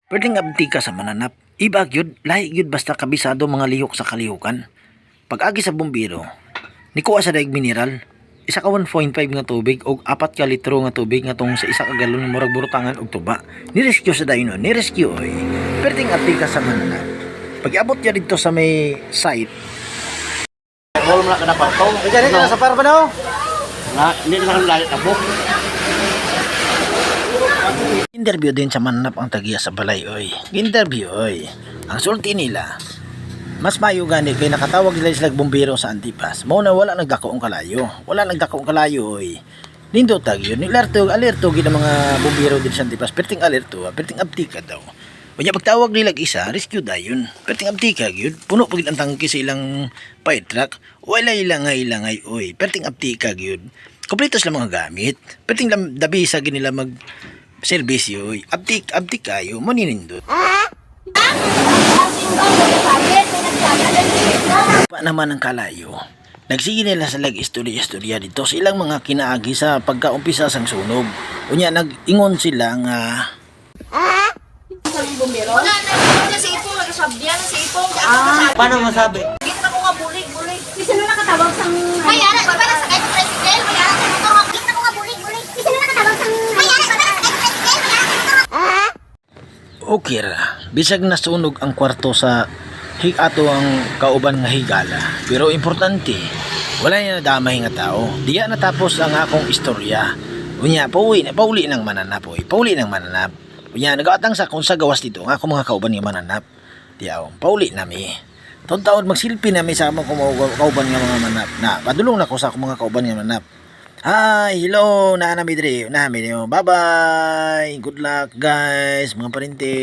Pwedeng abdi ka sa mananap. Iba gyud, lahi gyud basta kabisado mga lihok sa kalihukan. Pag agi sa bumbiro, nikuha sa daig mineral. Isa ka 1.5 nga tubig o 4 ka litro nga tubig nga tong sa isa ka galon nga murag burutangan og tuba. Ni-rescue sa dayon, ni-rescue oy. Pwedeng abdi ka sa mananap. Pag abot ya dito sa may site, Wala mo na kadapat ko. dali na sa parba daw. Hindi na lang lalit ako. Interview din sa mananap ang tagiya sa balay oy. Interview oy. Ang sulti nila, mas mayo gani kay nakatawag nila sila bumbero sa Antipas. Mao na wala nagdako ang kalayo. Wala nagdako ang kalayo oy. Nindo tag yun. Alerto gid ang mga bumbero din sa Antipas. Perting alerto, perting abdi ka daw. Unya pagtawag nila isa, rescue dayon. Perting abdi ka gyud. Puno pagid ang tangke sa ilang fire truck. Wala ilangay oy. Perting abdi ka gyud. Kompleto sila mga gamit. Perting dabi sa nila mag serbisyo oy. Abdi kayo mo ninindot. Pa naman ang kalayo. Nagsige nila sa lag-istorya dito sa ilang mga kinaagi sa pagkaumpisa sang sunog. Unya nag-ingon sila nga Bumbero? Wala na si Ipong, nagkasabdiyan na si Ipong. Paano masabi? Gita ko nga bulig. Isa na nakatawag sang... Mayara, di ba nasa kahit president? Mayara, gita ko nga bulig. Isa na nakatawag sang... Mayara, di ba nasa kahit president? okay ra. Bisag nasunog ang kwarto sa ato ang kauban nga higala. Pero importante, wala na nadamay nga tao. Diya natapos ang akong istorya. Unya, pauli ng mananap oy. Pauli ng mananap. Unya, nagaatang sa kung sa gawas dito, nga ako mga kauban nga mananap. Diyaw, pauli nami. Taon-taon magsilpi nami sa mga kauban nga mga mananap. Na, padulong na ko sa akong mga kauban nga mananap. Hi, hello, naanami diri. Bye-bye. Good luck, guys, mga parente.